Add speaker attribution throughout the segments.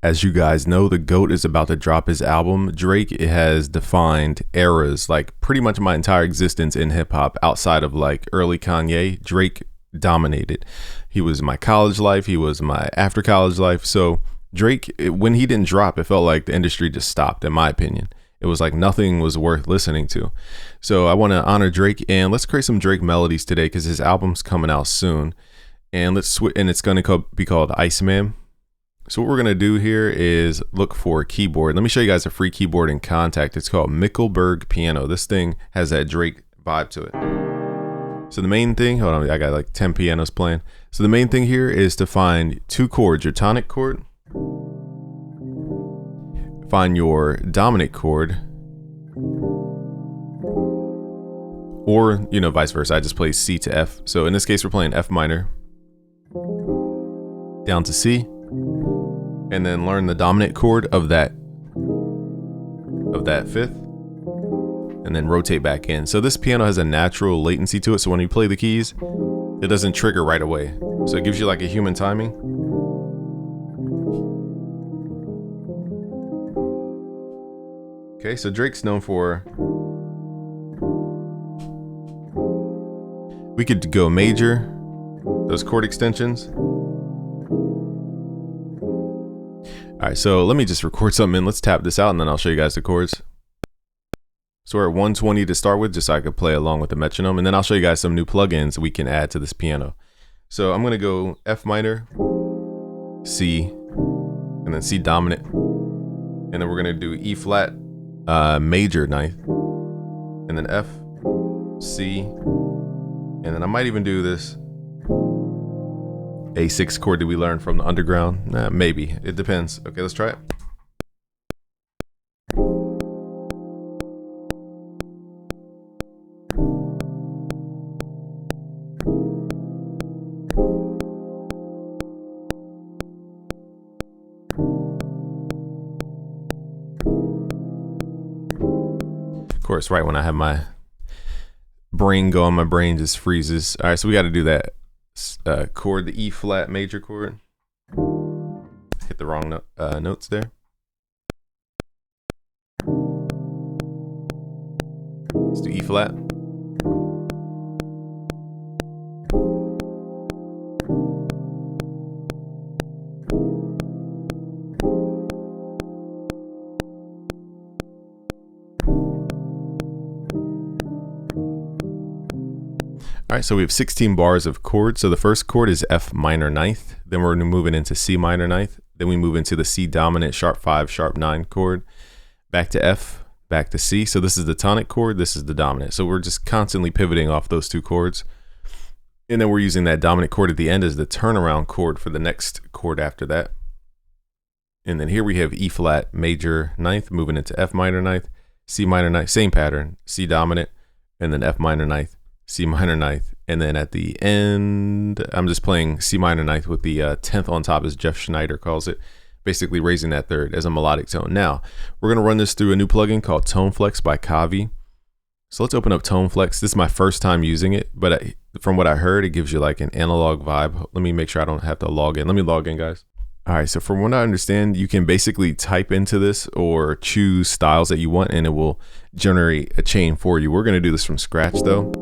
Speaker 1: As you guys know, the GOAT is about to drop his album. Drake has defined eras, like pretty much my entire existence in hip hop outside of like early Kanye. Drake dominated. He was my college life. He was my after college life. So Drake, when he didn't drop, it felt like the industry just stopped, in my opinion. It was like nothing was worth listening to. So I want to honor Drake, and let's create some Drake melodies today because his album's coming out soon. And let's switch, and it's going to be called Iceman. So what we're going to do here is look for a keyboard. Let me show you guys a free keyboard in Contact. It's called Mickelberg Piano. This thing has that Drake vibe to it. So the main thing, hold on, I got like 10 pianos playing. So the main thing here is to find two chords, your tonic chord, find your dominant chord, or, you know, vice versa. I just play C to F. So in this case, we're playing F minor, down to C, and then learn the dominant chord of that fifth, and then rotate back in. So this piano has a natural latency to it, so when you play the keys, it doesn't trigger right away. So it gives you like a human timing. Okay, so Drake's known for, we could go major, those chord extensions. All right, so let me just record something in. Let's tap this out and then I'll show you guys the chords. So we're at 120 to start with, just so I could play along with the metronome, and then I'll show you guys some new plugins we can add to this piano. So I'm gonna go F minor, C, and then C dominant, and then we're gonna do E flat, major ninth, and then F, C, and then I might even do this A6 chord that we learned from the underground. Maybe, it depends. Okay, let's try it. Of course, right when I have my brain going, my brain just freezes. All right, so we got to do that chord, the E flat major chord. Hit the wrong notes there. Let's do E flat. All right, so we have 16 bars of chords. So the first chord is F minor ninth. Then we're moving into C minor ninth. Then we move into the C dominant sharp 5, sharp 9 chord. Back to F, back to C. So this is the tonic chord, this is the dominant. So we're just constantly pivoting off those two chords. And then we're using that dominant chord at the end as the turnaround chord for the next chord after that. And then here we have E flat major ninth, moving into F minor ninth, C minor ninth, same pattern, C dominant, and then F minor ninth, C minor ninth, and then at the end, I'm just playing C minor ninth with the 10th on top, as Jeff Schneider calls it, basically raising that third as a melodic tone. Now, we're gonna run this through a new plugin called Tone Flex by Kavi. So let's open up Tone Flex. This is my first time using it, but from what I heard, it gives you like an analog vibe. Let me make sure I don't have to log in. Let me log in, guys. All right, so from what I understand, you can basically type into this or choose styles that you want, and it will generate a chain for you. We're gonna do this from scratch though.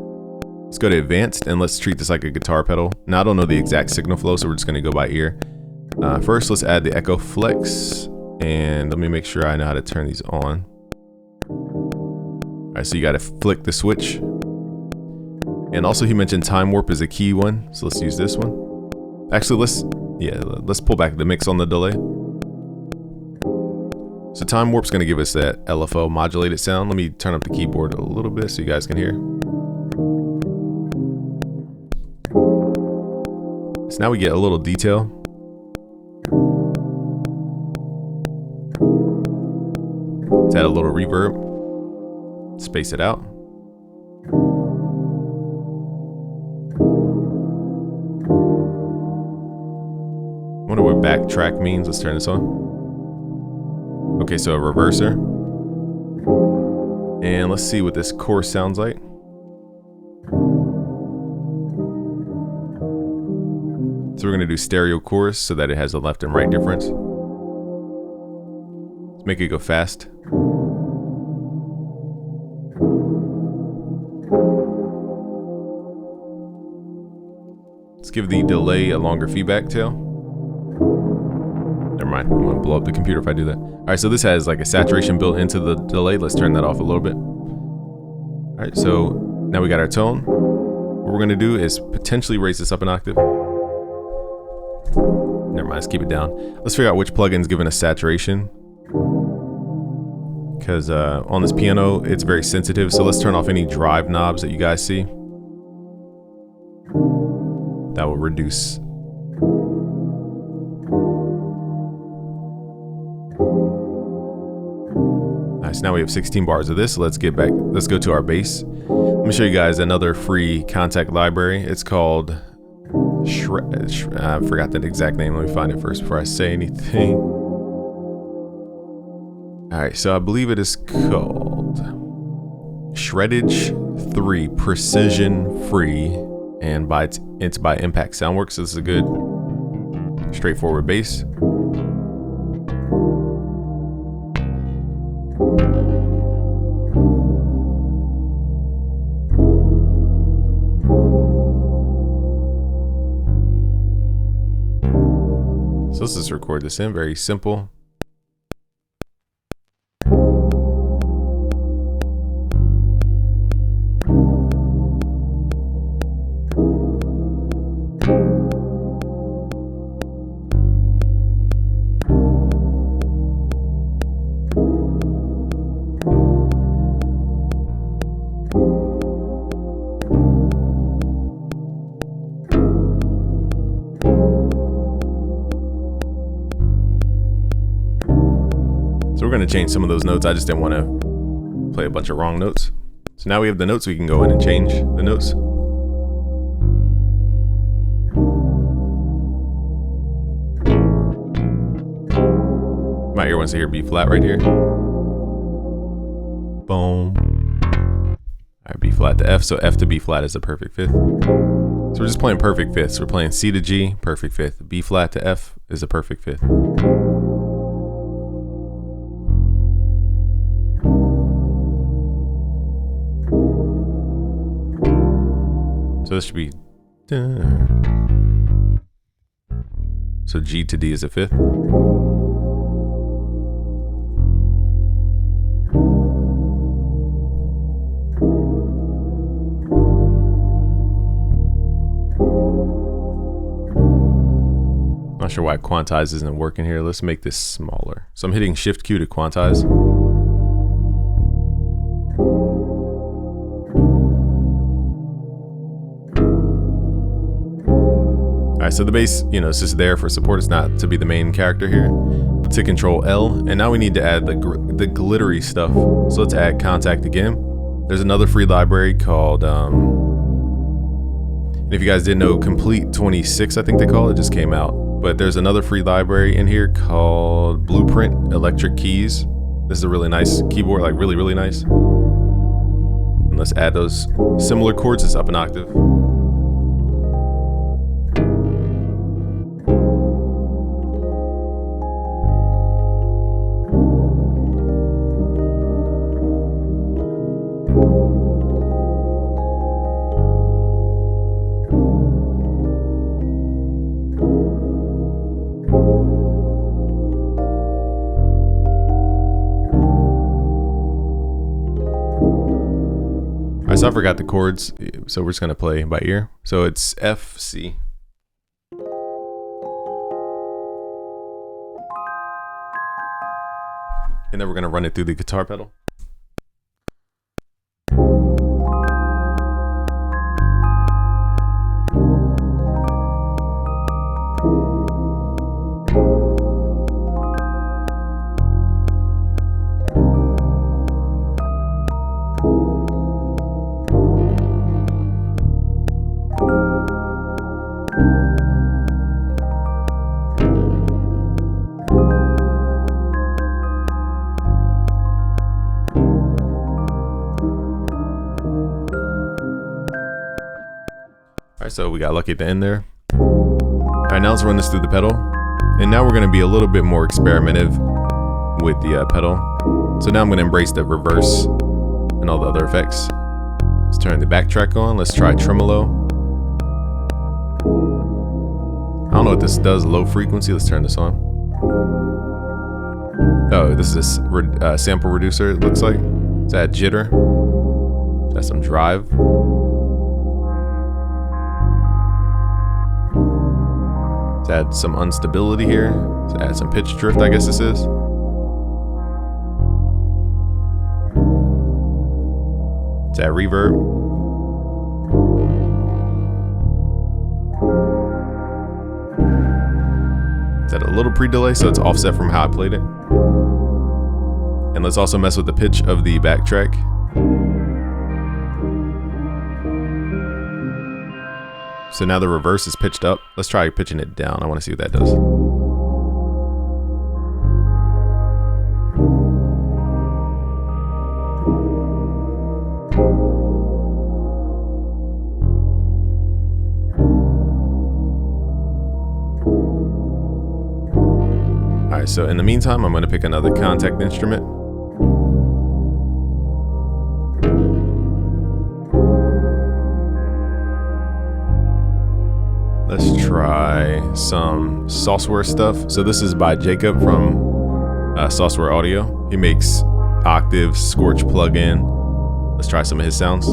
Speaker 1: Let's go to advanced and let's treat this like a guitar pedal. Now I don't know the exact signal flow, so we're just gonna go by ear. First, let's add the echo flex, and let me make sure I know how to turn these on. All right, so you gotta flick the switch. And also he mentioned time warp is a key one, so let's use this one. Actually, let's pull back the mix on the delay. So time warp's gonna give us that LFO modulated sound. Let me turn up the keyboard a little bit so you guys can hear. So now we get a little detail. Let's add a little reverb. Space it out. I wonder what backtrack means. Let's turn this on. Okay, so a reverser. And let's see what this chorus sounds like. So we're gonna do stereo chorus so that it has a left and right difference. make it go fast. Let's give the delay a longer feedback tail. Never mind, I'm gonna blow up the computer if I do that. All right, so this has like a saturation built into the delay. Let's turn that off a little bit. All right, so now we got our tone. What we're gonna do is potentially raise this up an octave. Never mind, let's keep it down. Let's figure out which plugin's giving us saturation. Because on this piano, it's very sensitive. So let's turn off any drive knobs that you guys see. That will reduce. Nice, now we have 16 bars of this. Let's get back, let's go to our bass. Let me show you guys another free contact library. It's called I forgot that exact name. Let me find it first before I say anything. All right, so I believe it is called Shreddage 3 Precision Free, and it's by Impact Soundworks. So this is a good, straightforward bass. So let's just record this in, very simple. So we're going to change some of those notes. I just didn't want to play a bunch of wrong notes. So now we have the notes. We can go in and change the notes. My ear wants to hear B flat right here. Boom. All right, B flat to F. So F to B flat is a perfect fifth. So we're just playing perfect fifths. We're playing C to G, perfect fifth. B flat to F is a perfect fifth. So this should be. So G to D is a fifth. Not sure why quantize isn't working here. Let's make this smaller. So I'm hitting Shift Q to quantize. Alright, so the bass, you know, it's just there for support. It's not to be the main character here. Let's hit Control L, and now we need to add the glittery stuff. So let's add contact again. There's another free library called, and if you guys didn't know, Complete 26, I think they call it, just came out. But there's another free library in here called Blueprint Electric Keys. This is a really nice keyboard, like really, really nice. And let's add those similar chords. It's up an octave. So I forgot the chords, so we're just gonna play by ear. So it's F, C. And then we're gonna run it through the guitar pedal. Alright, so we got lucky at the end there. Alright, now let's run this through the pedal. And now we're going to be a little bit more experimentative. with the pedal. So now I'm going to embrace the reverse and all the other effects. Let's turn the backtrack on. Let's try tremolo. I don't know what this does, low frequency. Let's turn this on. Oh, this is a sample reducer, it looks like. Let's add jitter. That's some drive. Let's add some instability here. Let's add some pitch drift, I guess this is. Let's add reverb. Let's add a little pre-delay so it's offset from how I played it. And let's also mess with the pitch of the backtrack. So now the reverse is pitched up. Let's try pitching it down. I want to see what that does. All right, so in the meantime, I'm going to pick another contact instrument. Let's try some Sauceware stuff. So this is by Jacob from Sauceware Audio. He makes Octave, Scorch plugin. Let's try some of his sounds.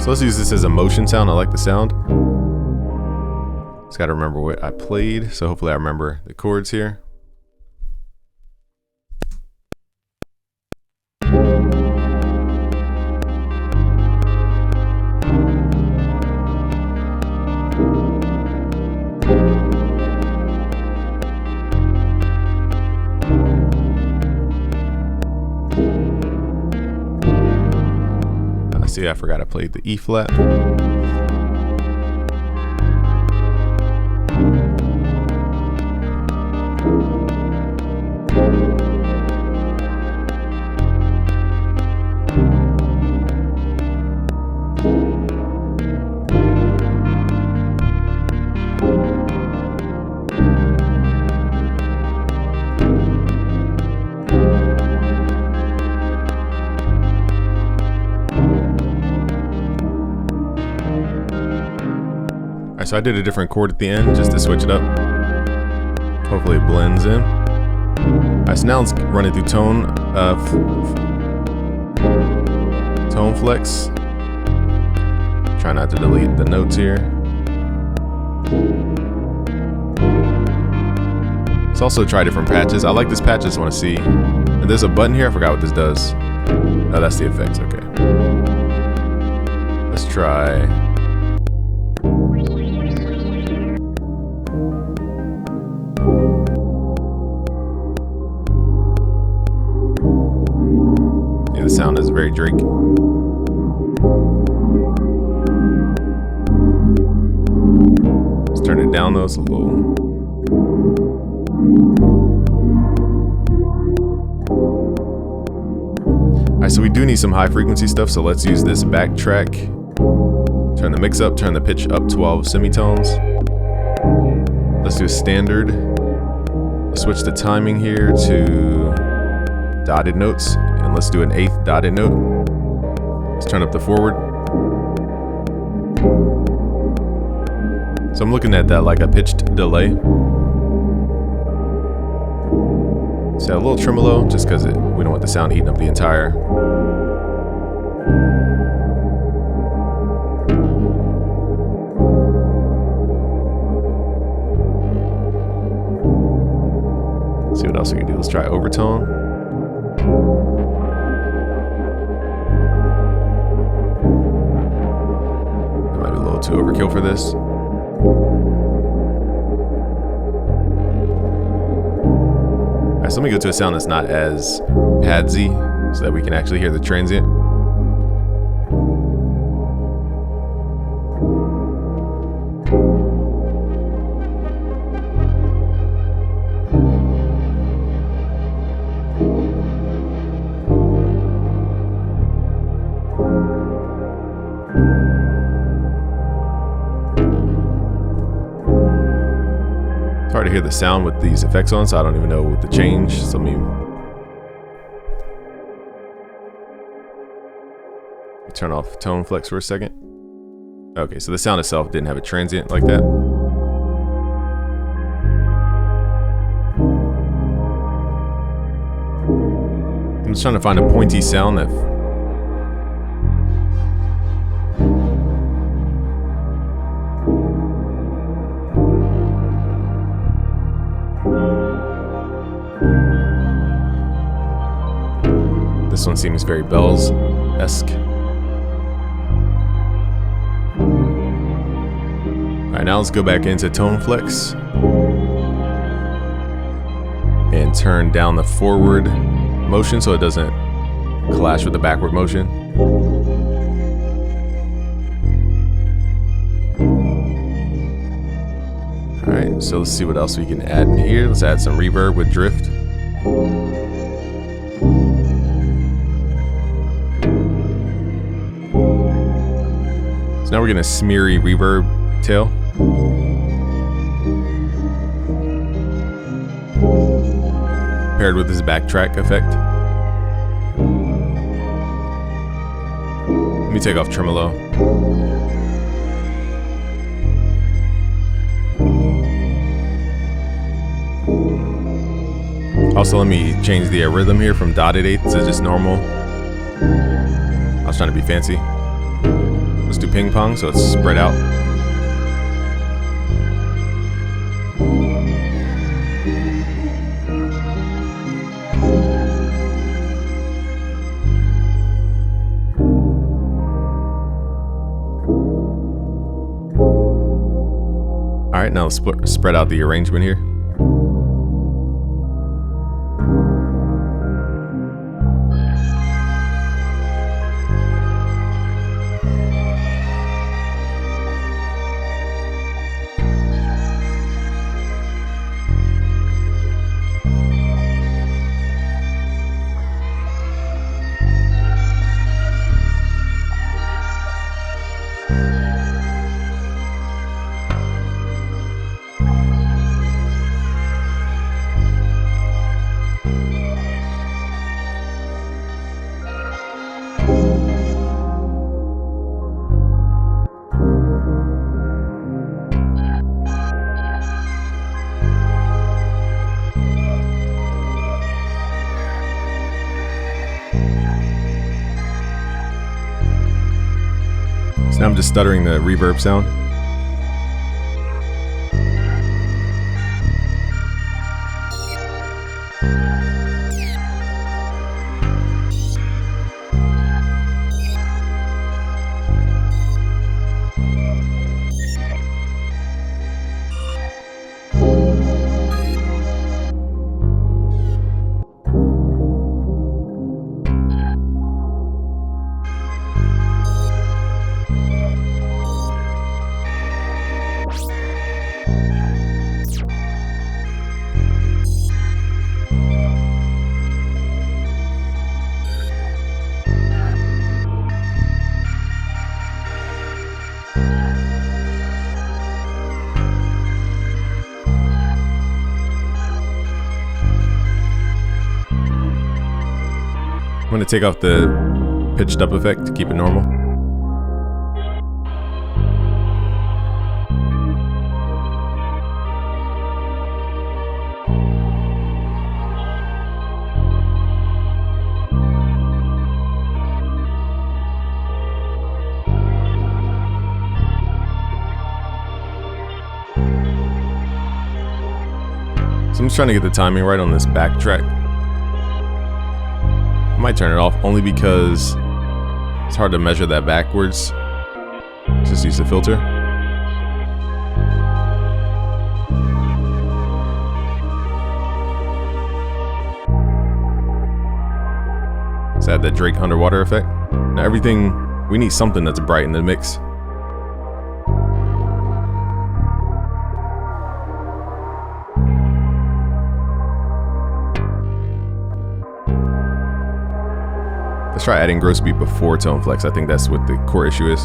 Speaker 1: So let's use this as a motion sound. I like the sound. Just gotta remember what I played. So hopefully I remember the chords here. See, I forgot I played the E flat. So I did a different chord at the end just to switch it up. Hopefully it blends in. Alright, so now let's run it through tone flex. Try not to delete the notes here. Let's also try different patches. I like this patch, I just want to see. And there's a button here, I forgot what this does. Oh, that's the effects, okay. Let's try. The sound is very Drake. Let's turn it down though, it's a little. Alright, so we do need some high frequency stuff, so let's use this backtrack. Turn the mix up, turn the pitch up 12 semitones. Let's do a standard. Let's switch the timing here to dotted notes. And let's do an 8th dotted note. Let's turn up the forward. So I'm looking at that like a pitched delay. So a little tremolo, just because we don't want the sound eating up the entire. Let's see what else we can do. Let's try overtone. Too overkill for this. Alright, so let me go to a sound that's not as padsy so that we can actually hear the transient. hard to hear the sound with these effects on, so I don't even know what to change. So let me turn off tone flex for a second. Okay, so the sound itself didn't have a transient like that. I'm just trying to find a pointy sound that this one seems very bells-esque. Alright, now let's go back into tone flex and turn down the forward motion so it doesn't clash with the backward motion. Alright, so let's see what else we can add in here. Let's add some reverb with drift. So now we're getting a smeary reverb tail. Paired with this backtrack effect. Let me take off tremolo. Also, let me change the rhythm here from dotted eighths to just normal. I was trying to be fancy. Let's do ping pong so it's spread out. Alright, now let's spread out the arrangement here. So now I'm just stuttering the reverb sound. I'm going to take off the pitched up effect to keep it normal. So I'm just trying to get the timing right on this backtrack. I might turn it off only because it's hard to measure that backwards. Just use the filter. Let's add that Drake underwater effect. Now everything, we need something that's bright in the mix. Let's try adding gross beat before tone flex. I think that's what the core issue is.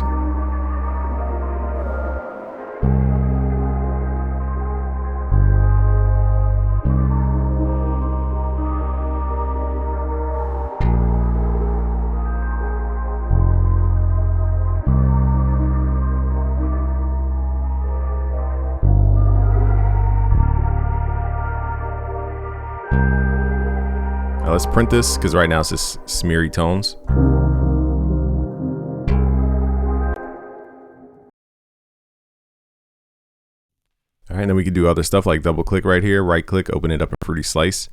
Speaker 1: Now let's print this, because right now it's just smeary tones. All right, then we can do other stuff like double click right here, right click, open it up in Fruity Slice,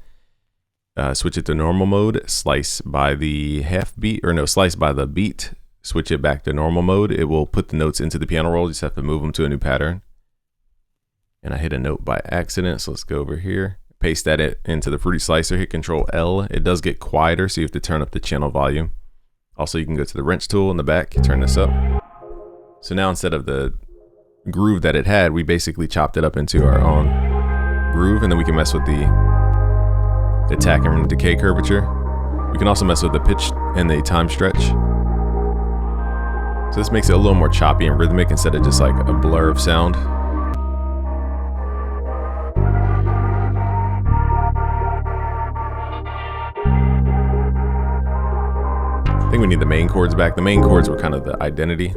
Speaker 1: switch it to normal mode, slice by the half beat, or no, slice by the beat, switch it back to normal mode. It will put the notes into the piano roll. You just have to move them to a new pattern. And I hit a note by accident, so let's go over here, paste that into the Fruity Slicer, hit Control L. It does get quieter, so you have to turn up the channel volume. Also, you can go to the wrench tool in the back, turn this up. So now instead of the groove that it had, we basically chopped it up into our own groove, and then we can mess with the attack and decay curvature. We can also mess with the pitch and the time stretch. So this makes it a little more choppy and rhythmic instead of just like a blur of sound. I think we need the main chords back. The main chords were kind of the identity.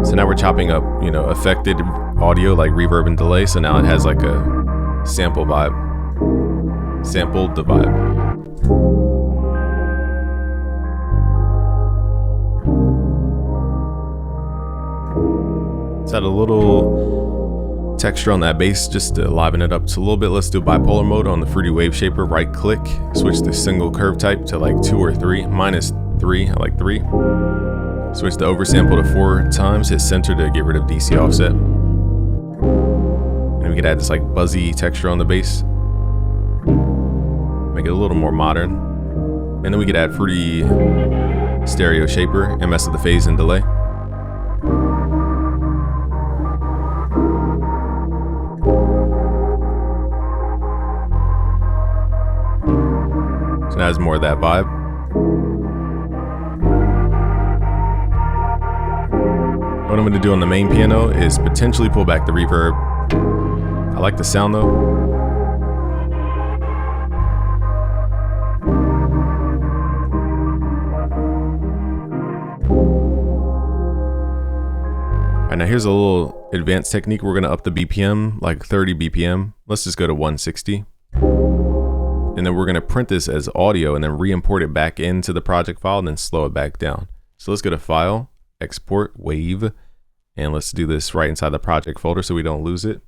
Speaker 1: So now we're chopping up, you know, affected audio like reverb and delay. So now it has like a sample vibe. Sampled the vibe. Let's add a little texture on that bass just to liven it up just a little bit. Let's do bipolar mode on the Fruity Wave Shaper. Right click, switch the single curve type to like 2 or 3. Mine is 3, I like 3. Switch the oversample to 4 times, hit center to get rid of DC offset. And we could add this like buzzy texture on the bass. Make it a little more modern. And then we could add Fruity Stereo Shaper and mess with the phase and delay. So now it's more of that vibe. What I'm going to do on the main piano is potentially pull back the reverb. I like the sound though. Alright, now here's a little advanced technique. We're going to up the BPM like 30 BPM. Let's just go to 160. And then we're going to print this as audio and then re-import it back into the project file and then slow it back down. So let's go to File, Export, Wave, and let's do this right inside the project folder so we don't lose it.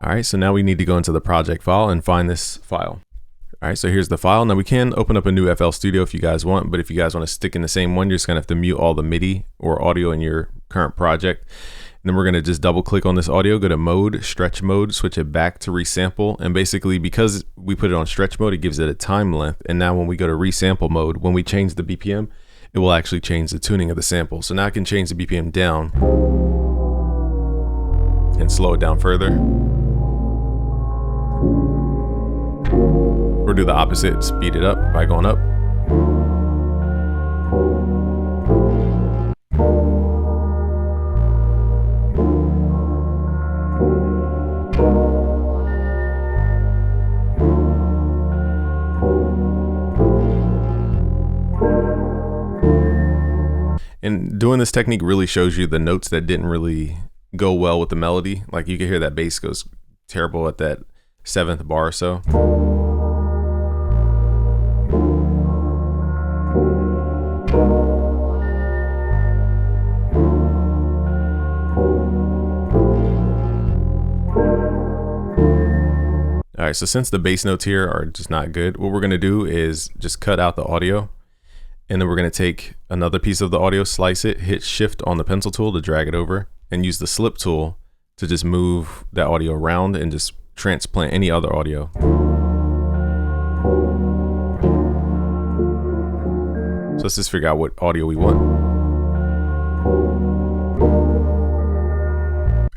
Speaker 1: All right, so now we need to go into the project file and find this file. All right, so here's the file. Now we can open up a new FL Studio if you guys want, but if you guys want to stick in the same one, you're just gonna have to mute all the MIDI or audio in your current project. And then we're gonna just double click on this audio, go to mode, stretch mode, switch it back to resample. And basically because we put it on stretch mode, it gives it a time length. And now when we go to resample mode, when we change the BPM, it will actually change the tuning of the sample. So now I can change the BPM down and slow it down further. Or do the opposite, speed it up by going up. And doing this technique really shows you the notes that didn't really go well with the melody. Like you can hear that bass goes terrible at that 7th bar or so. All right, so since the bass notes here are just not good, what we're gonna do is just cut out the audio. And then we're going to take another piece of the audio, slice it, hit shift on the pencil tool to drag it over, and use the slip tool to just move that audio around and just transplant any other audio. So let's just figure out what audio we want.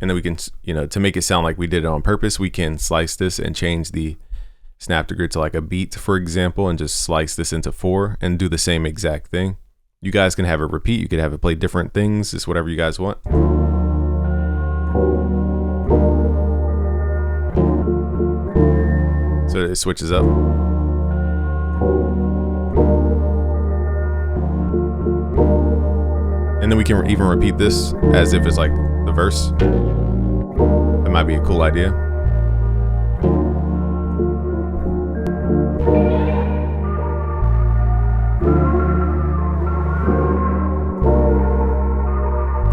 Speaker 1: And then we can, you know, to make it sound like we did it on purpose, we can slice this and change the snap to grid to like a beat, for example, and just slice this into 4 and do the same exact thing. You guys can have it repeat. You could have it play different things. It's whatever you guys want. So it switches up. And then we can even repeat this as if it's like the verse. That might be a cool idea.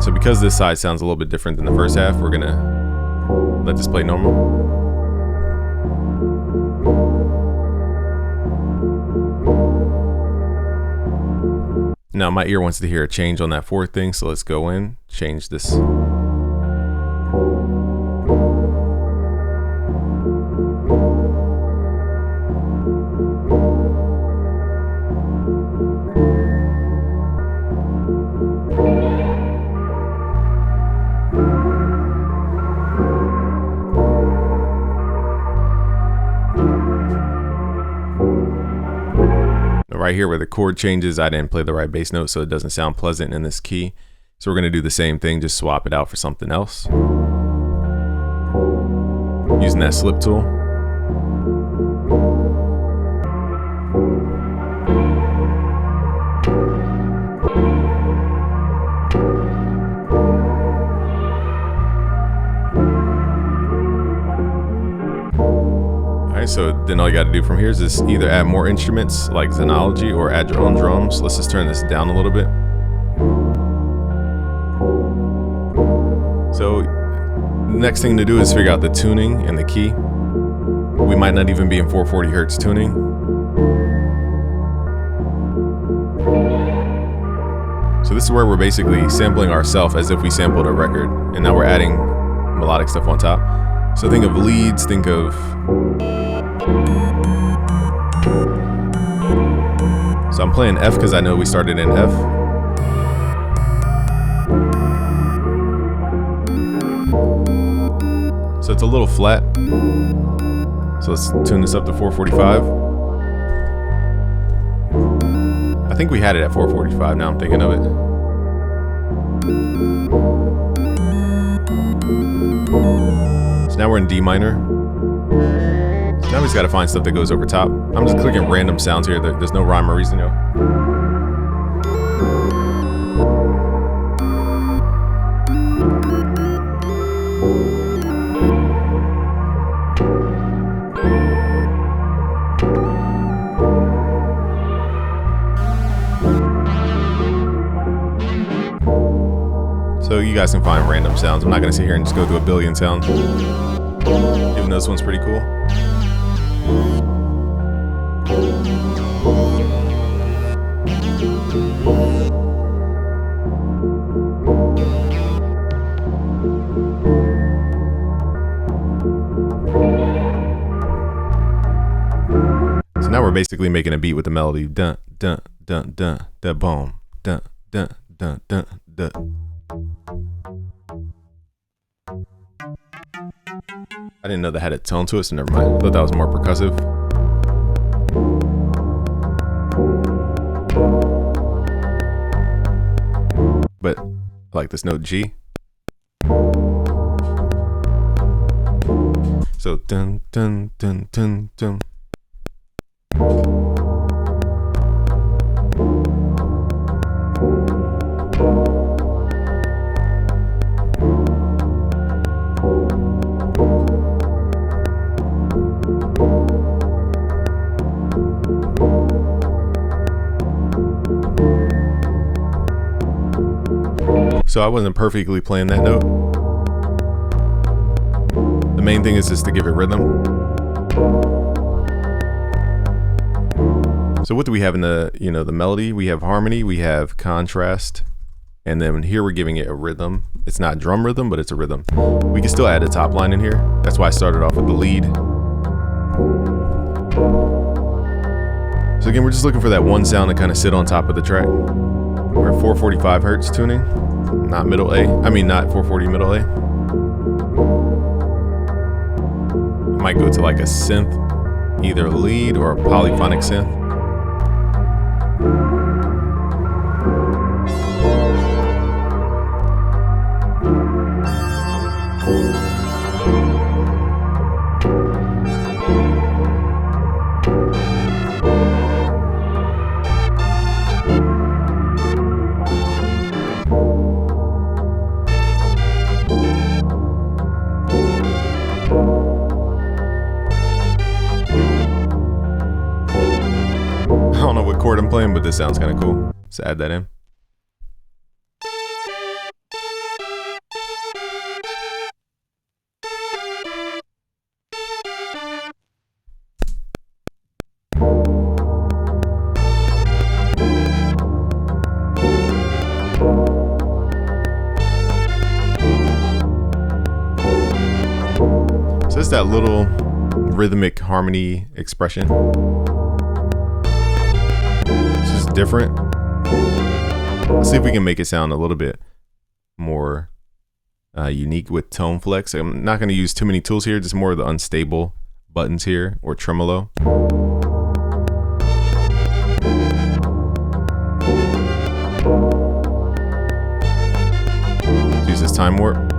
Speaker 1: So because this side sounds a little bit different than the first half, we're gonna let this play normal. Now my ear wants to hear a change on that fourth thing, so let's go in, change this. Right here where the chord changes, I didn't play the right bass note, so it doesn't sound pleasant in this key. So we're going to do the same thing, just swap it out for something else. Using that slip tool. So then all you got to do from here is just either add more instruments like Xenology or add your own drums. Let's just turn this down a little bit. So next thing to do is figure out the tuning and the key. We might not even be in 440 hertz tuning. So this is where we're basically sampling ourselves as if we sampled a record, and now we're adding melodic stuff on top. So think of leads, think of so I'm playing F because I know we started in F. So it's a little flat. So let's tune this up to 445. I think we had it at 445, now I'm thinking of it. So now we're in D minor. Now we just gotta find stuff that goes over top. I'm just clicking random sounds here. There's no rhyme or reason, So you guys can find random sounds. I'm not gonna sit here and just go through a billion sounds. Even though this one's pretty cool. So now we're basically making a beat with the melody. Dun dun dun dun dun boom. Dun dun dun dun dun. I didn't know that had a tone to it, so never mind. I thought that was more percussive. But I like this note G. So dun dun dun dun dun. So I wasn't perfectly playing that note. The main thing is just to give it rhythm. So what do we have in the, the melody? We have harmony, we have contrast, and then here we're giving it a rhythm. It's not drum rhythm, but it's a rhythm. We can still add a top line in here. That's why I started off with the lead. So again, we're just looking for that one sound to kind of sit on top of the track. We're at 445 hertz tuning. Not middle A. I mean, not 440 middle A. I might go to like a synth, either lead or a polyphonic synth. playing, but this sounds kind of cool. Let's add that in. So it's that little rhythmic harmony expression. It's just different. Let's see if we can make it sound a little bit more unique with tone flex. I'm not going to use too many tools here, just more of the unstable buttons here, or tremolo. Let's use this time warp.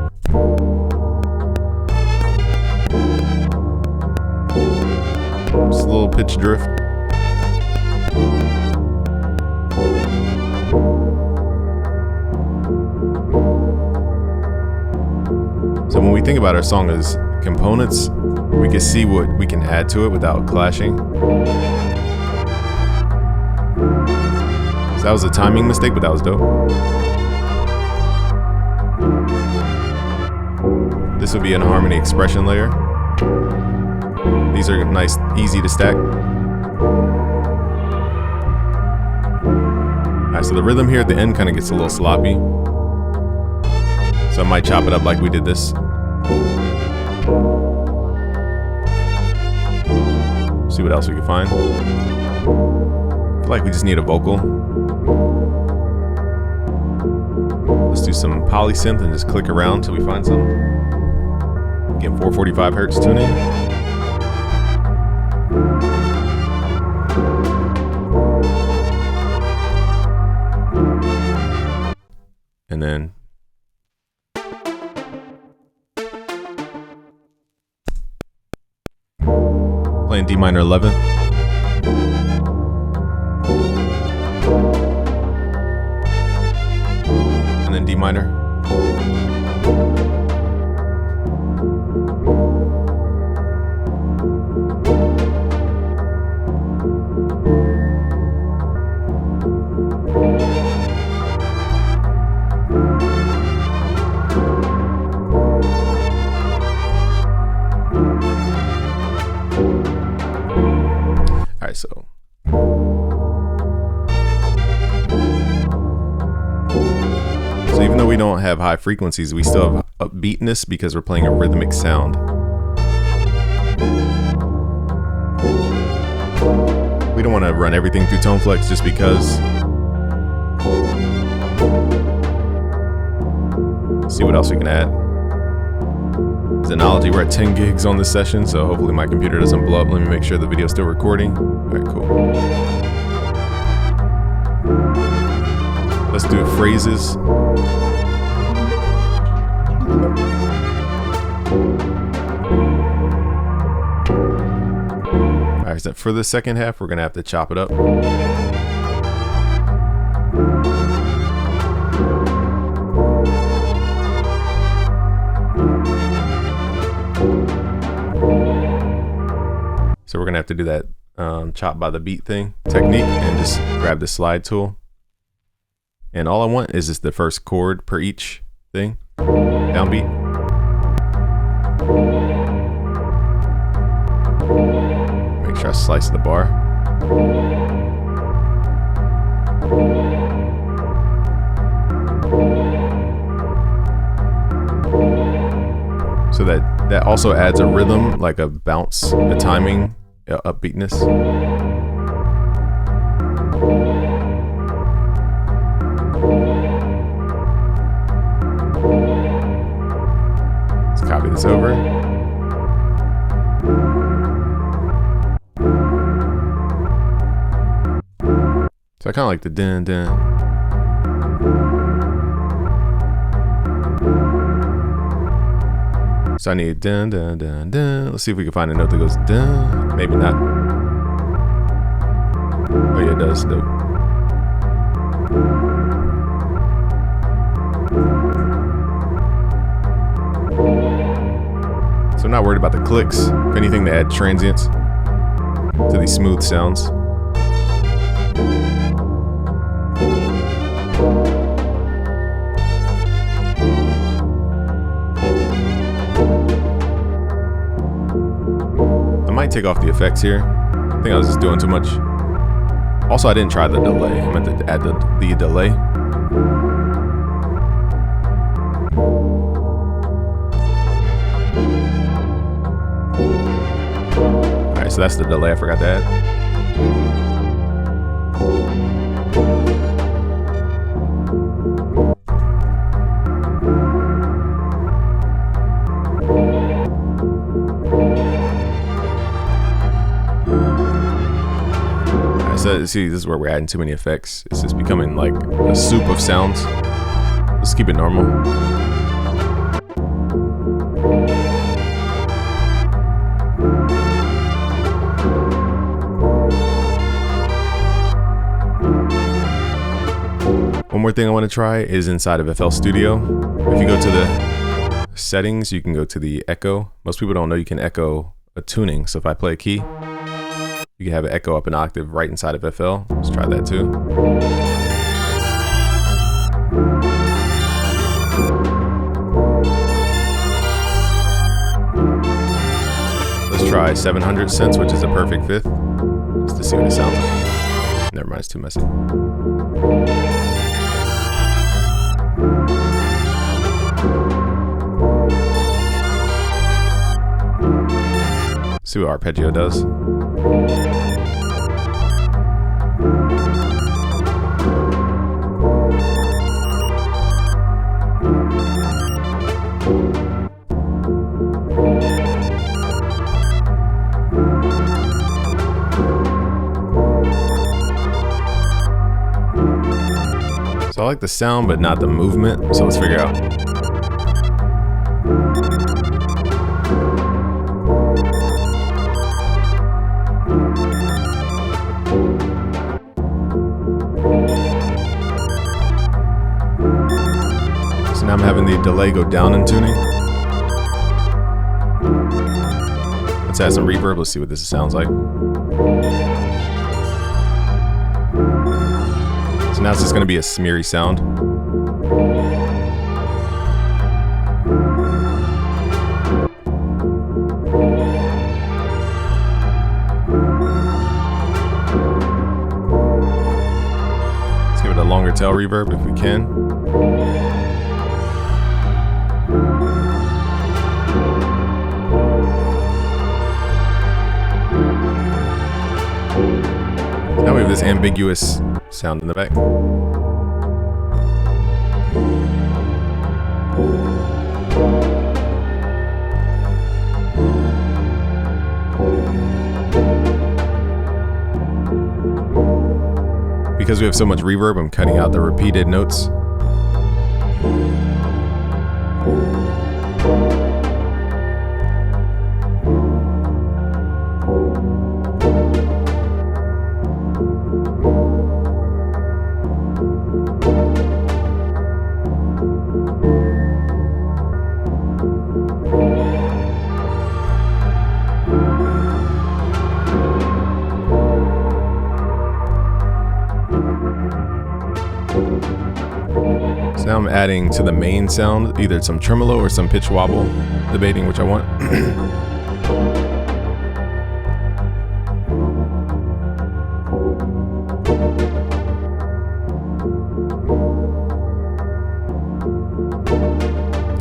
Speaker 1: Just a little pitch drift. So when we think about our song as components, we can see what we can add to it without clashing. So that was a timing mistake, but that was dope. This would be an harmony expression layer. These are nice, easy to stack. Alright, so the rhythm here at the end kind of gets a little sloppy. So I might chop it up like we did this. See what else we can find. I feel like we just need a vocal. Let's do some polysynth and just click around till we find something. Again, 445 hertz tuning. And then playing D minor 11. And then D minor. Alright, so even though we don't have high frequencies, we still have upbeatness because we're playing a rhythmic sound. We don't want to run everything through tone flex just because. Let's see what else we can add. Xenology, we're at 10 gigs on this session, so hopefully my computer doesn't blow up. Let me make sure the video's still recording. Alright, cool. Let's do phrases. Alright, so for the second half, we're gonna have to chop it up. So we're gonna have to do that chop by the beat thing technique and just grab the slide tool. And all I want is just the first chord per each thing, downbeat. Make sure I slice the bar. So that also adds a rhythm, like a bounce, a timing, upbeatness. Let's copy this over. So I kind of like the dun dun. So I need dun dun dun dun. Let's see if we can find a note that goes dun. Maybe not. Oh yeah, it does. Dope. So I'm not worried about the clicks. If anything, to add transients to these smooth sounds. take off the effects here. I think I was just doing too much. Also, I didn't try the delay. I meant to add the delay. Alright, so that's the delay I forgot to add. So, see, this is where we're adding too many effects. It's just becoming like a soup of sounds. Let's keep it normal. One more thing I want to try is inside of FL Studio. If you go to the settings, you can go to the echo. Most people don't know you can echo a tuning. So if I play a key, you can have it echo up an octave right inside of FL. Let's try that too. Let's try 700 cents, which is a perfect fifth, just to see what it sounds like. Never mind, it's too messy. See what arpeggio does. So I like the sound, but not the movement. So let's figure out. So now I'm having the delay go down in tuning. Let's add some reverb. Let's see what this sounds like. So now it's just going to be a smeary sound. Let's give it a longer tail reverb if we can. Now we have this ambiguous sound in the back. Because we have so much reverb, I'm cutting out the repeated notes. So now I'm adding to the main sound either some tremolo or some pitch wobble, debating which I want.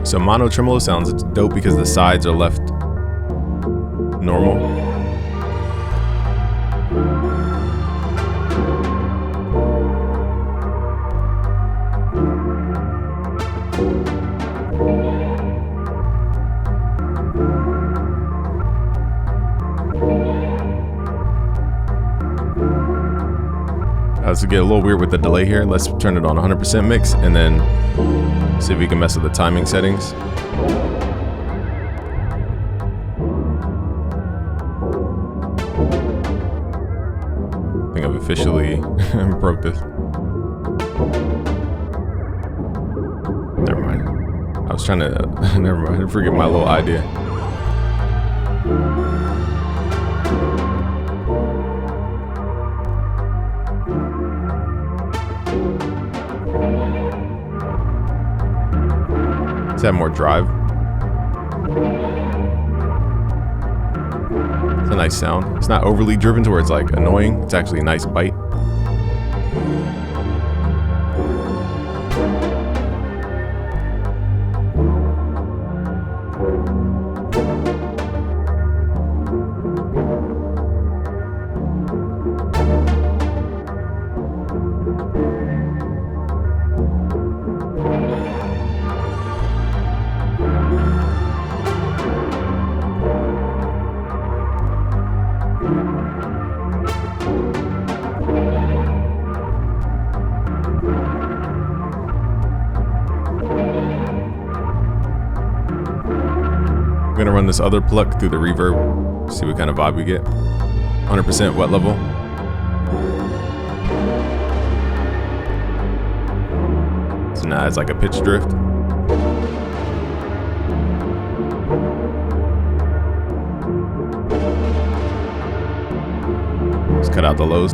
Speaker 1: So mono tremolo sounds dope because the sides are left normal. Let's get a little weird with the delay here. Let's turn it on 100% mix and then see if we can mess with the timing settings. I think I've officially broke this. Never mind. I was trying to, never mind, I forget my little idea. Let's have more drive. It's a nice sound. It's not overly driven to where it's like annoying. It's actually a nice bite. I'm gonna run this other pluck through the reverb, see what kind of vibe we get. 100% wet level. So now it's like a pitch drift. Let's cut out the lows.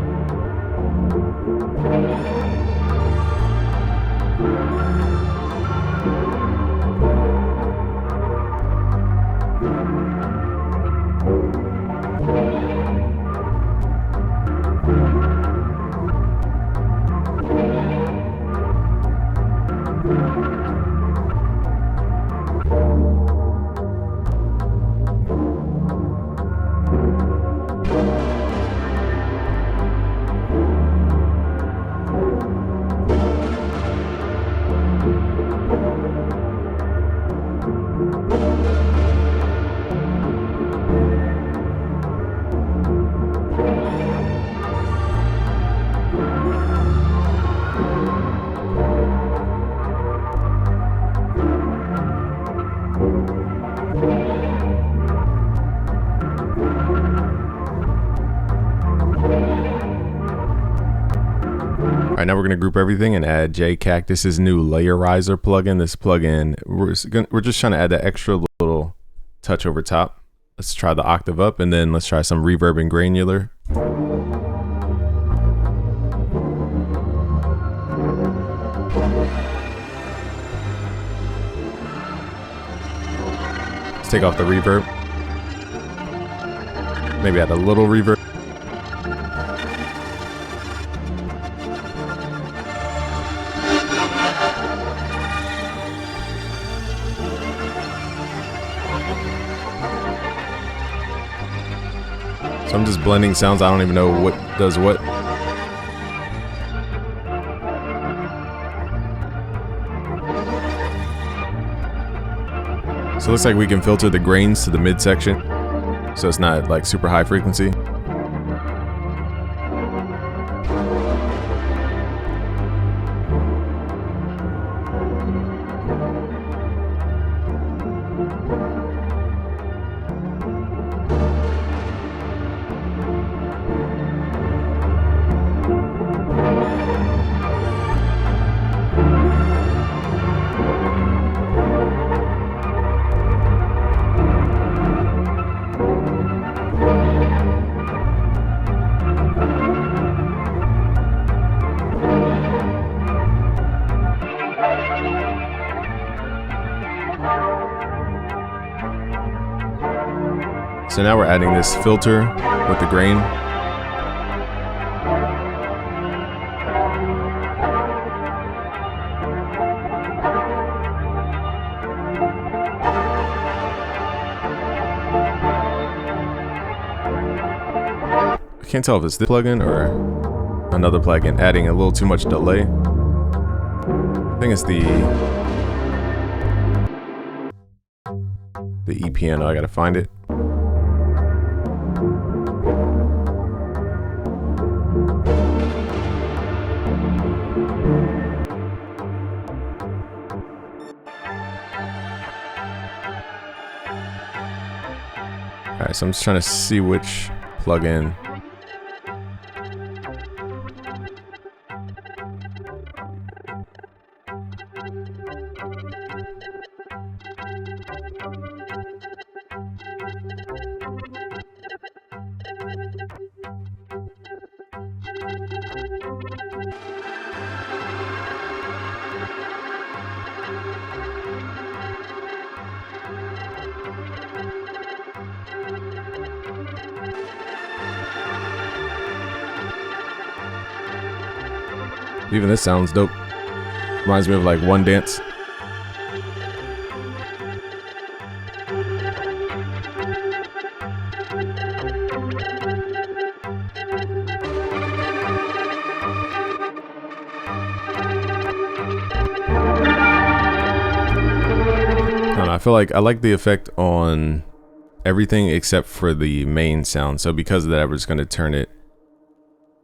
Speaker 1: All right, now we're gonna group everything and add J Cactus's new Layerizer plugin. This plugin, we're just trying to add that extra little touch over top. Let's try the octave up, and then let's try some reverb and granular. Let's take off the reverb. Maybe add a little reverb. So I'm just blending sounds. I don't even know what does what. So it looks like we can filter the grains to the midsection, so it's not like super high frequency. So now we're adding this filter with the grain. I can't tell if it's this plugin or another plugin adding a little too much delay. I think it's the E piano. I gotta find it. Alright, so I'm just trying to see which plugin. Even this sounds dope. Reminds me of like One Dance. I feel like I like the effect on everything except for the main sound. So because of that, we're just going to turn it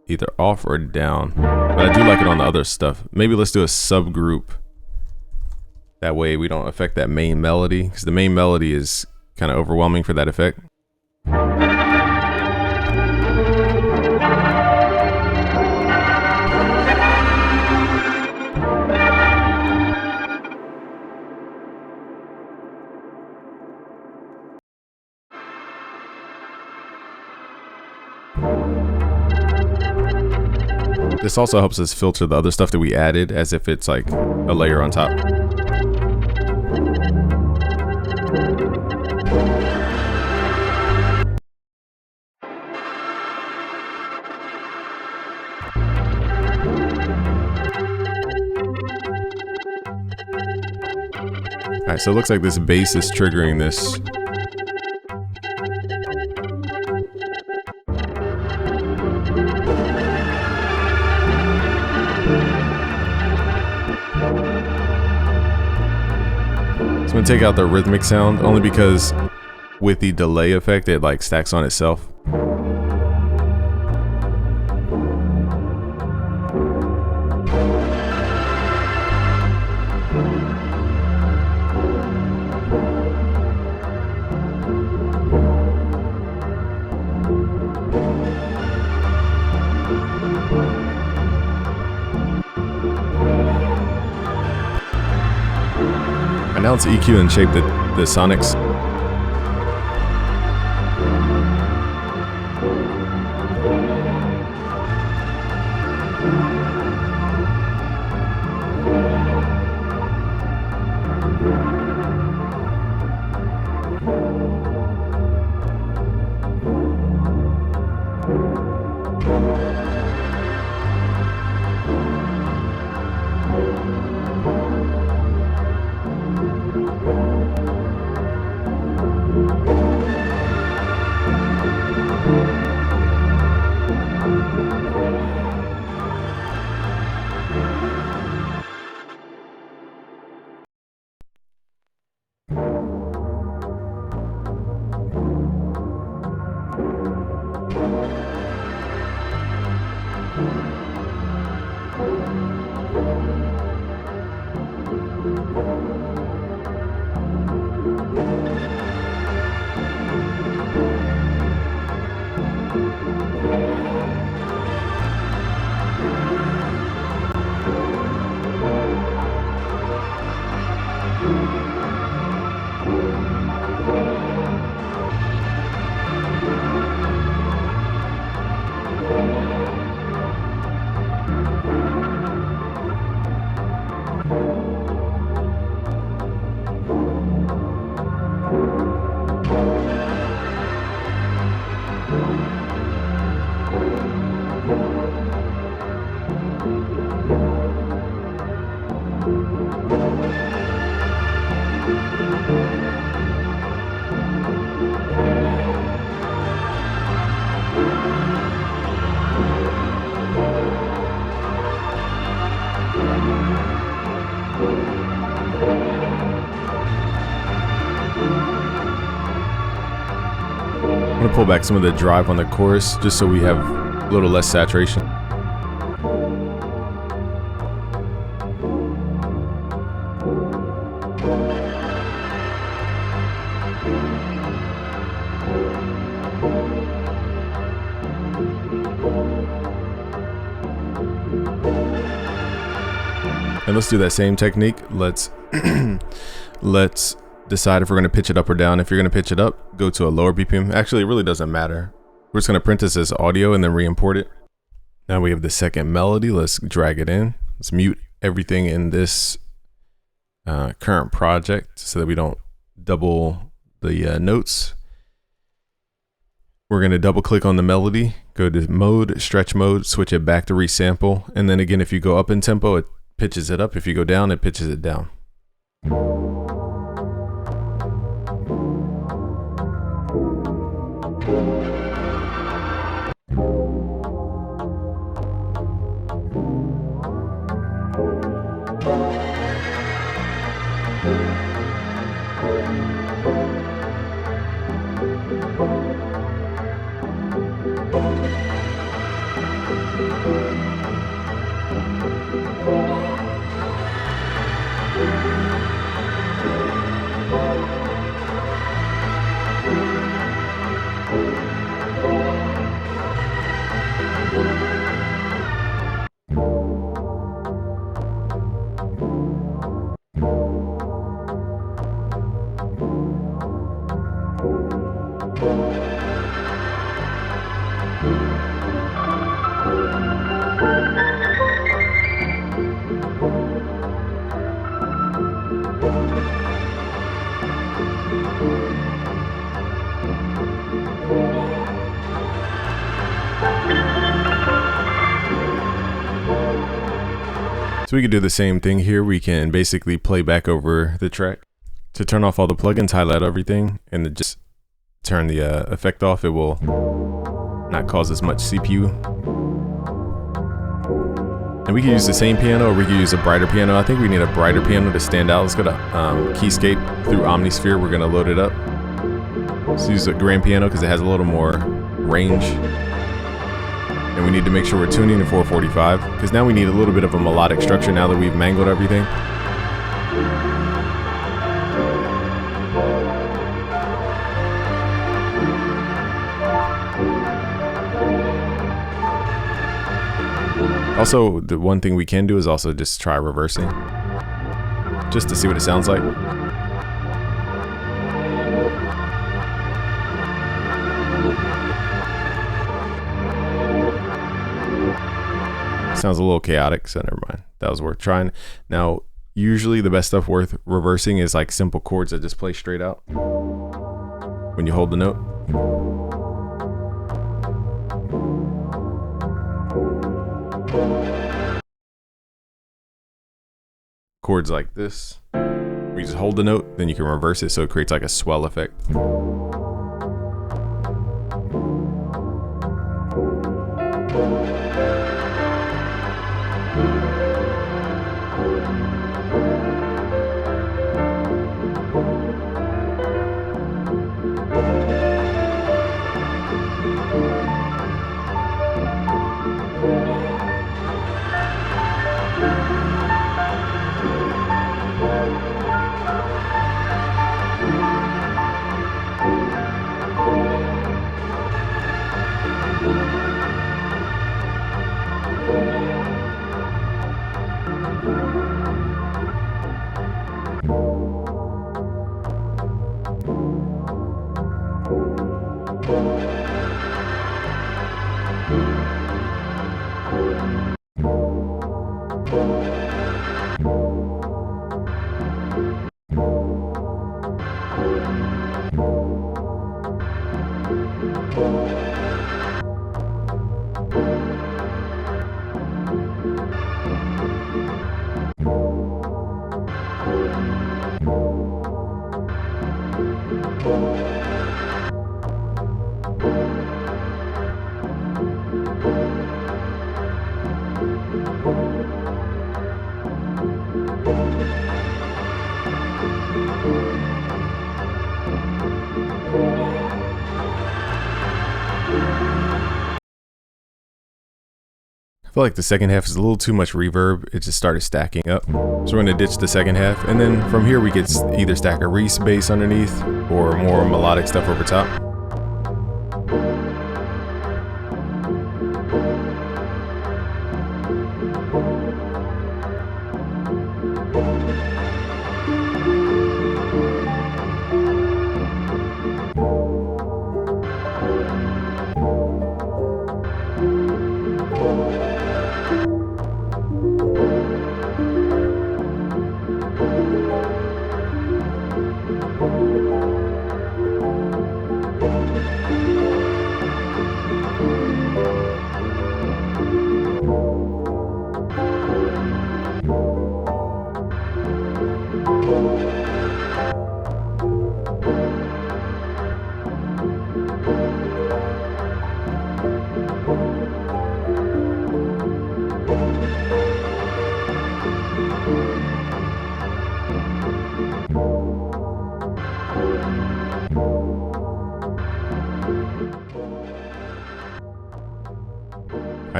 Speaker 1: either off or down. But I do like it on the other stuff. Maybe let's do a subgroup. That way we don't affect that main melody, because the main melody is kind of overwhelming for that effect. This also helps us filter the other stuff that we added as if it's like a layer on top. Alright, so it looks like this bass is triggering this. So I'm gonna take out the rhythmic sound only because with the delay effect it like stacks on itself. And now let's EQ and shape the sonics. I'm gonna pull back some of the drive on the chorus just so we have a little less saturation. And let's do that same technique. Let's decide if we're going to pitch it up or down. If you're going to pitch it up, go to a lower BPM. Actually, it really doesn't matter. We're just going to print this as audio and then re-import it. Now we have the second melody. Let's drag it in. Let's mute everything in this current project so that we don't double the notes. We're going to double click on the melody, go to mode, stretch mode, switch it back to resample. And then again, if you go up in tempo, it pitches it up. If you go down, it pitches it down. So we could do the same thing here. We can basically play back over the track. To turn off all the plugins, highlight everything, and then just turn the effect off. It will not cause as much CPU. And we can use the same piano, or we can use a brighter piano. I think we need a brighter piano to stand out. Let's go to Keyscape through Omnisphere. We're gonna load it up. Let's use a grand piano because it has a little more range. And we need to make sure we're tuning to 445 because now we need a little bit of a melodic structure now that we've mangled everything. Also, the one thing we can do is also just try reversing just to see what it sounds like. Sounds a little chaotic, so never mind. That was worth trying. Now, usually the best stuff worth reversing is like simple chords that just play straight out when you hold the note. Chords like this, where you just hold the note, then you can reverse it so it creates like a swell effect. I feel like the second half is a little too much reverb. It just started stacking up. So we're gonna ditch the second half. And then from here we could either stack a Reese bass underneath or more melodic stuff over top. Alright,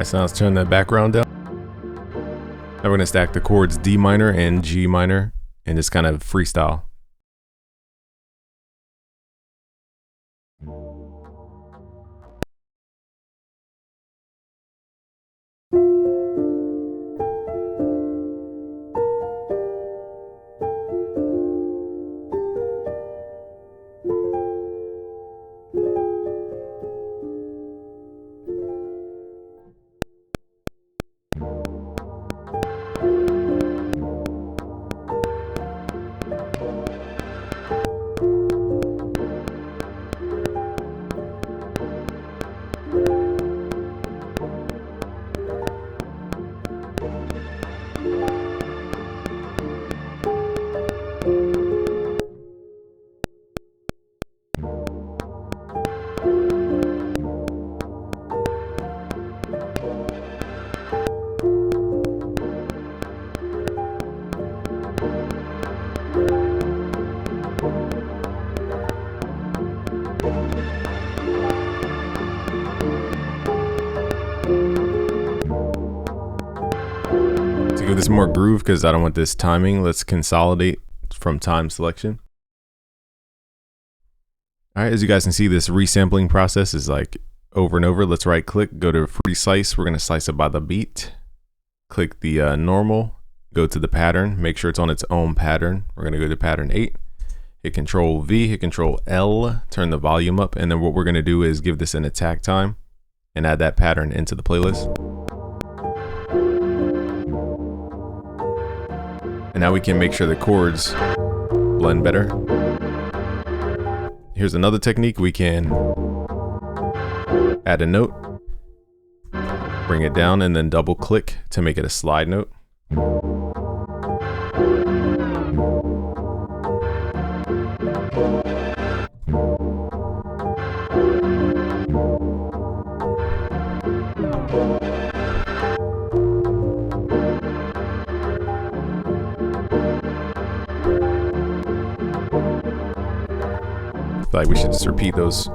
Speaker 1: so now let's turn the background down. Now we're going to stack the chords D minor and G minor and just kind of freestyle. To give this more groove, because I don't want this timing, let's consolidate from time selection. Alright, as you guys can see, this resampling process is like over and over. Let's right click, go to free slice. We're going to slice it by the beat. Click the normal, go to the pattern, make sure it's on its own pattern. We're going to go to pattern 8. Hit Control V, hit Control L, turn the volume up, and then what we're going to do is give this an attack time and add that pattern into the playlist. And now we can make sure the chords blend better. Here's another technique. We can add a note, bring it down, and then double click to make it a slide note. I feel like we should just repeat those.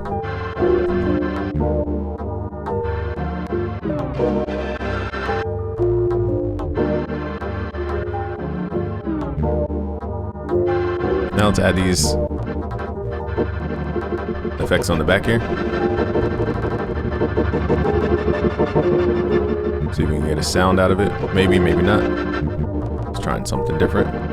Speaker 1: Now let's add these effects on the back here. See if we can get a sound out of it. Maybe, maybe not. Let's try something different.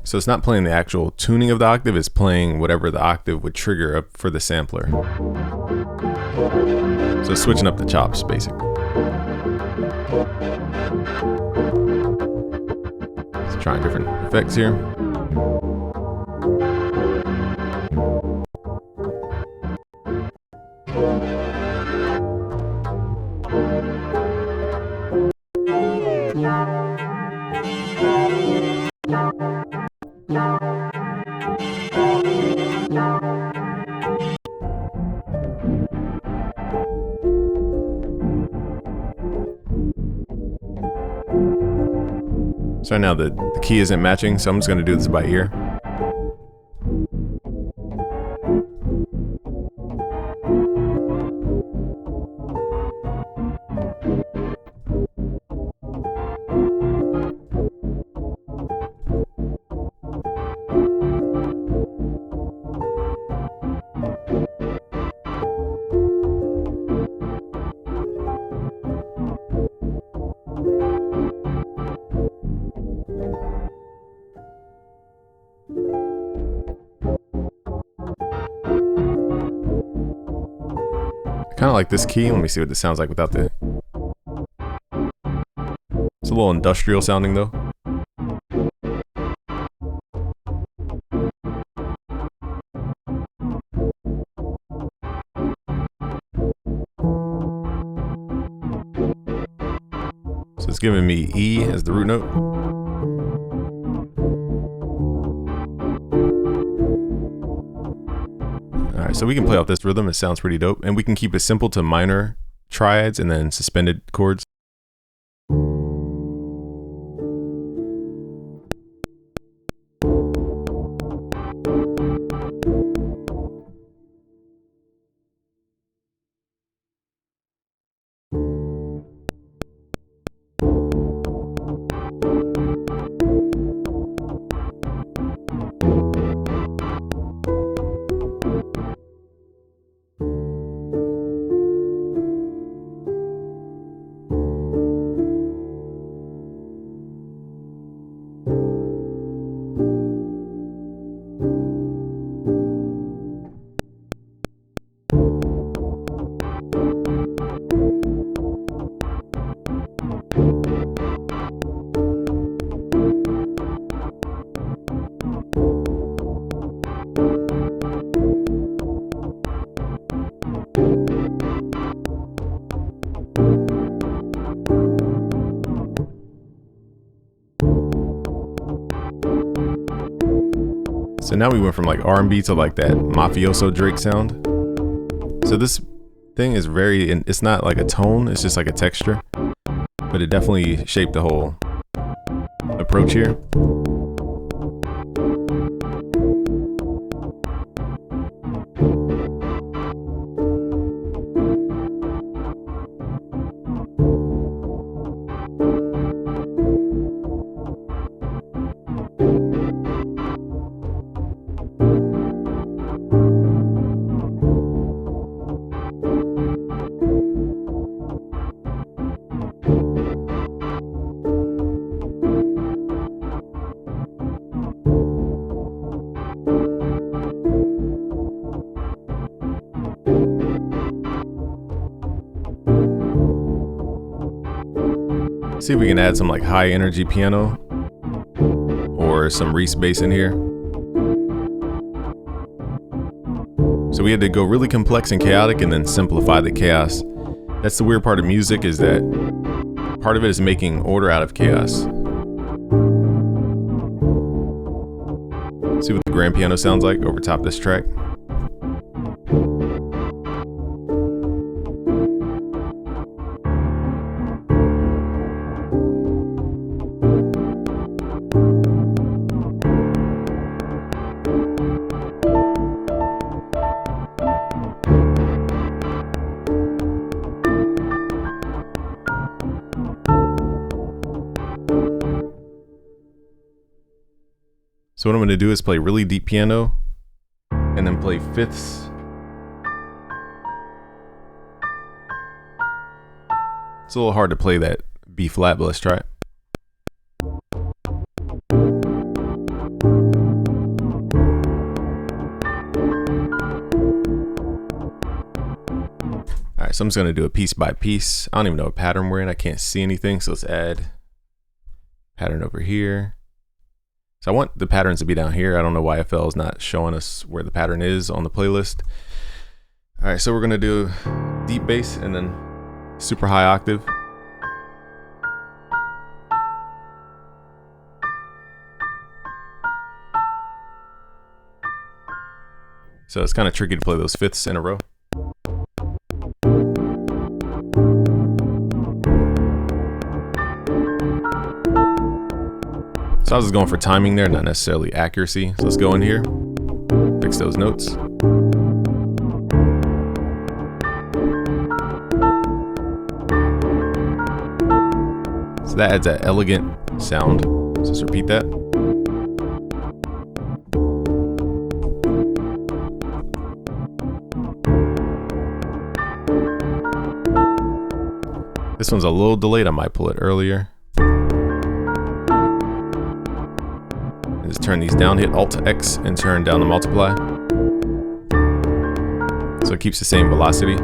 Speaker 1: So it's not playing the actual tuning of the octave, it's playing whatever the octave would trigger up for the sampler. So switching up the chops, basically. Let's try different effects here. So now the key isn't matching, so I'm just going to do this by ear. Kind of like this key. Let me see what this sounds like without the... It's a little industrial sounding though. So it's giving me E as the root note. All right, so we can play off this rhythm. It sounds pretty dope. And we can keep it simple to minor triads and then suspended chords. So now we went from like R&B to like that mafioso Drake sound. So this thing is it's not like a tone, it's just like a texture, but it definitely shaped the whole approach here. See if we can add some like high energy piano or some Reese bass in here. So we had to go really complex and chaotic and then simplify the chaos. That's the weird part of music, is that part of it is making order out of chaos. See what the grand piano sounds like over top this track. So what I'm going to do is play really deep piano and then play fifths. It's a little hard to play that B flat, but let's try it. All right, so I'm just going to do it piece by piece. I don't even know what pattern we're in. I can't see anything, so let's add pattern over here. So I want the patterns to be down here. I don't know why FL is not showing us where the pattern is on the playlist. All right, so we're gonna do deep bass and then super high octave. So it's kind of tricky to play those fifths in a row. So I was just going for timing there, not necessarily accuracy. So let's go in here, fix those notes. So that adds that elegant sound. So let's repeat that. This one's a little delayed. I might pull it earlier. Just turn these down, hit Alt X and turn down the multiply. So it keeps the same velocity.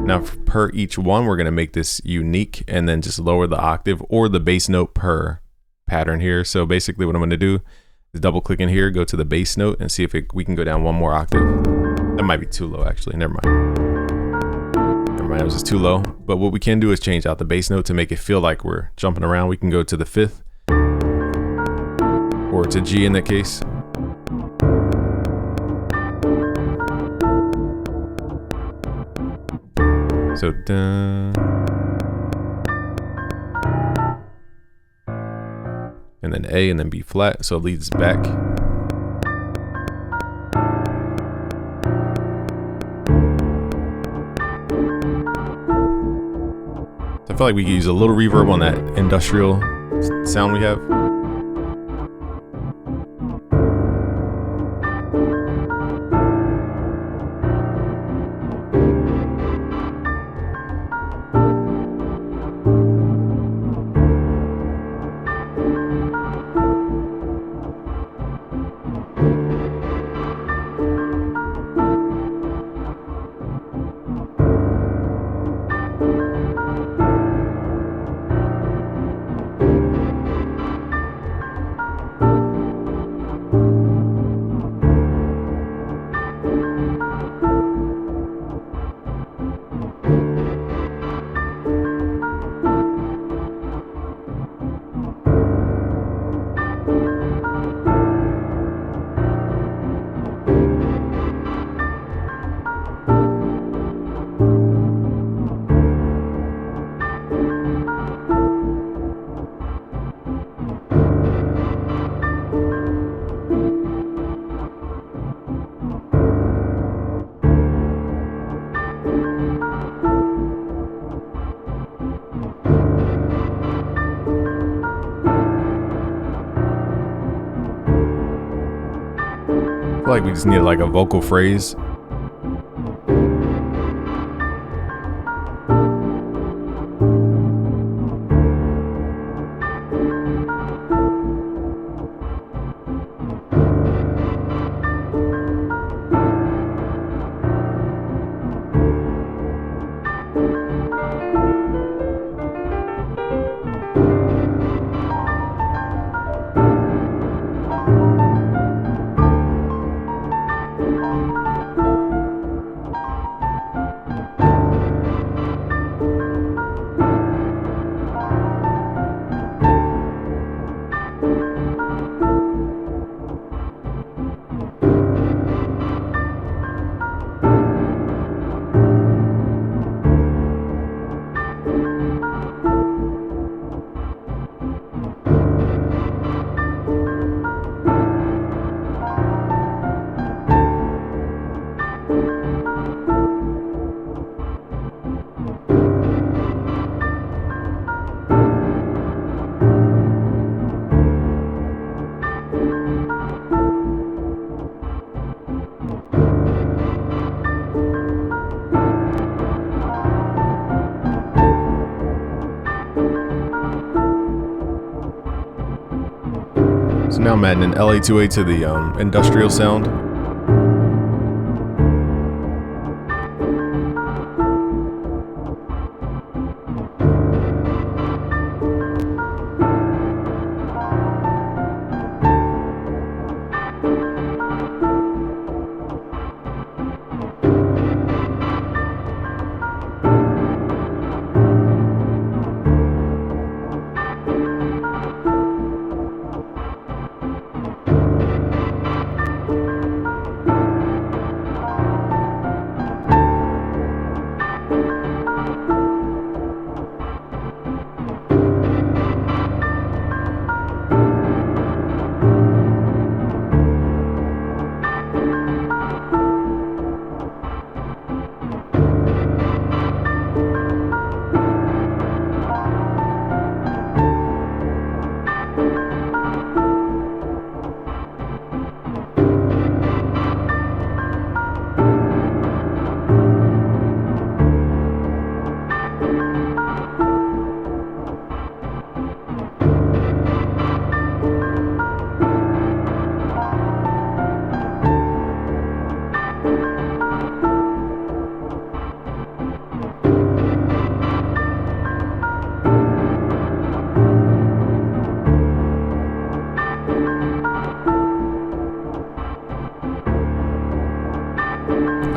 Speaker 1: Now per each one, we're gonna make this unique and then just lower the octave or the bass note per pattern here. So basically what I'm gonna do is double click in here, go to the bass note and see if we can go down one more octave. That might be too low, actually. Never mind. Never mind, it was just too low. But what we can do is change out the bass note to make it feel like we're jumping around. We can go to the 5th, or to G in that case. So dun, and then A, and then B flat, so it leads back. So I feel like we could use a little reverb on that industrial sound we have. I feel like we just need like a vocal phrase. So now I'm adding an LA2A to the industrial sound.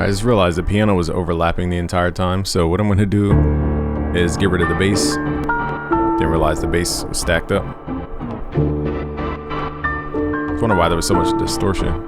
Speaker 1: I just realized the piano was overlapping the entire time, so what I'm going to do is get rid of the bass. Didn't realize the bass was stacked up. I was wondering why there was so much distortion.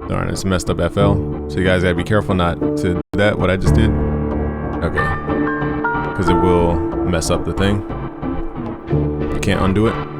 Speaker 1: Darn, it's messed up FL. So you guys gotta be careful not to do that, what I just did. Okay. Because it will mess up the thing. You can't undo it.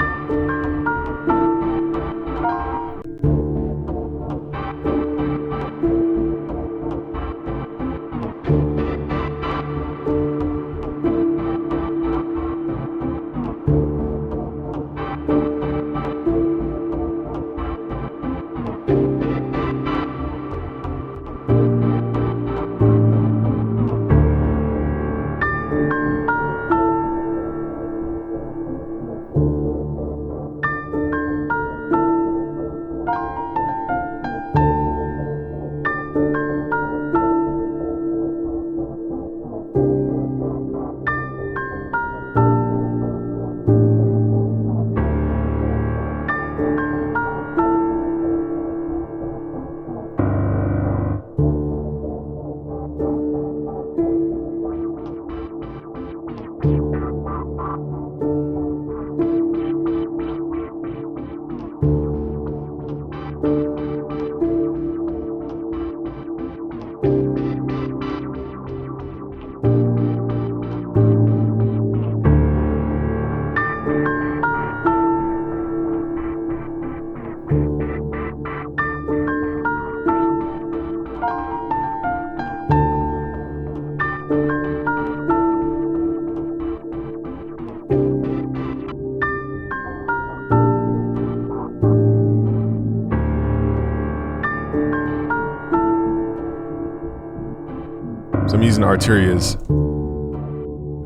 Speaker 1: So I'm using Arteria's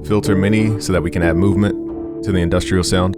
Speaker 1: Filter Mini so that we can add movement to the industrial sound.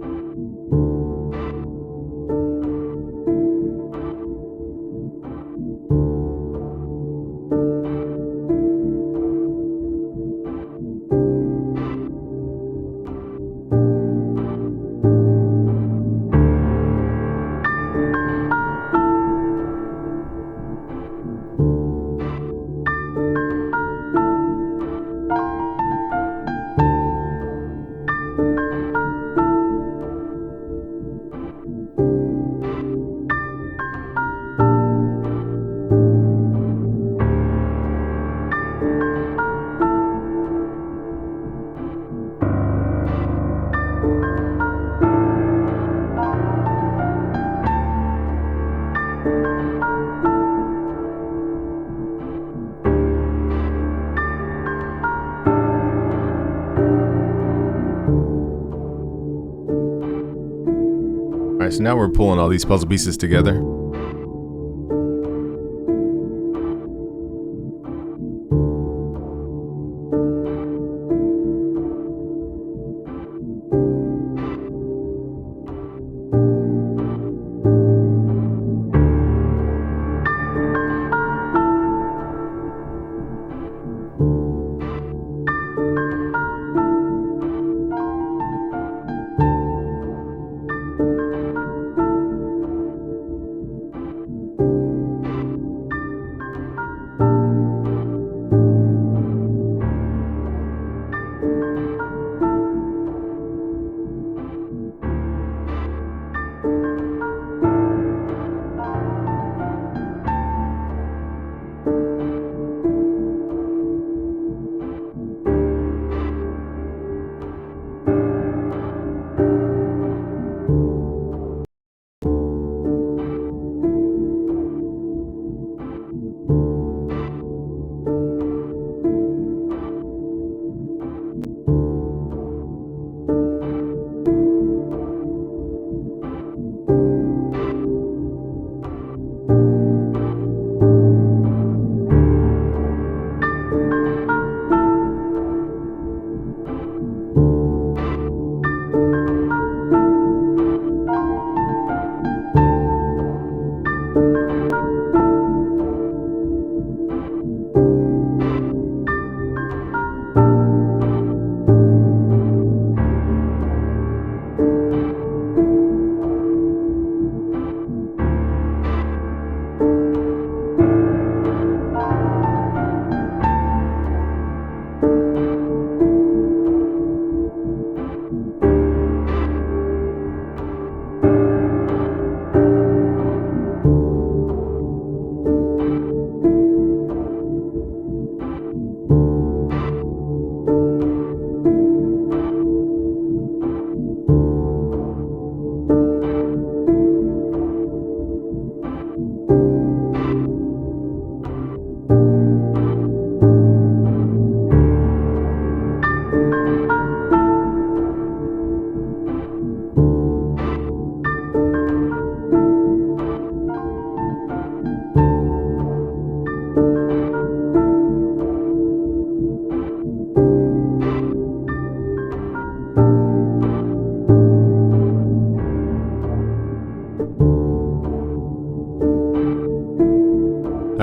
Speaker 1: All right, so now we're pulling all these puzzle pieces together.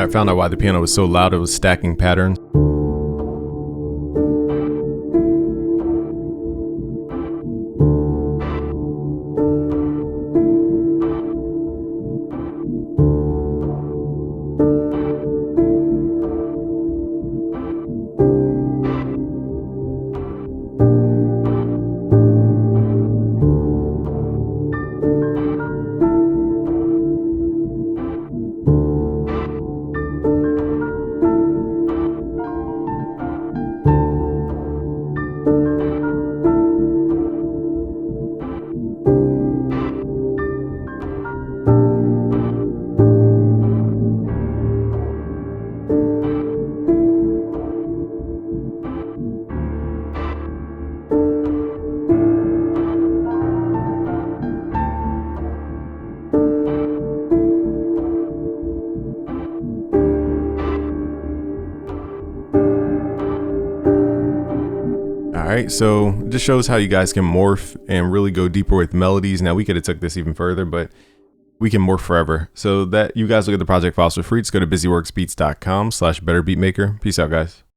Speaker 1: I found out why the piano was so loud. It was stacking patterns. Alright, so it just shows how you guys can morph and really go deeper with melodies. Now we could have took this even further, but we can morph forever. So that you guys look at the project files for free. Just go to busyworksbeats.com/betterbeatmaker. Peace out, guys.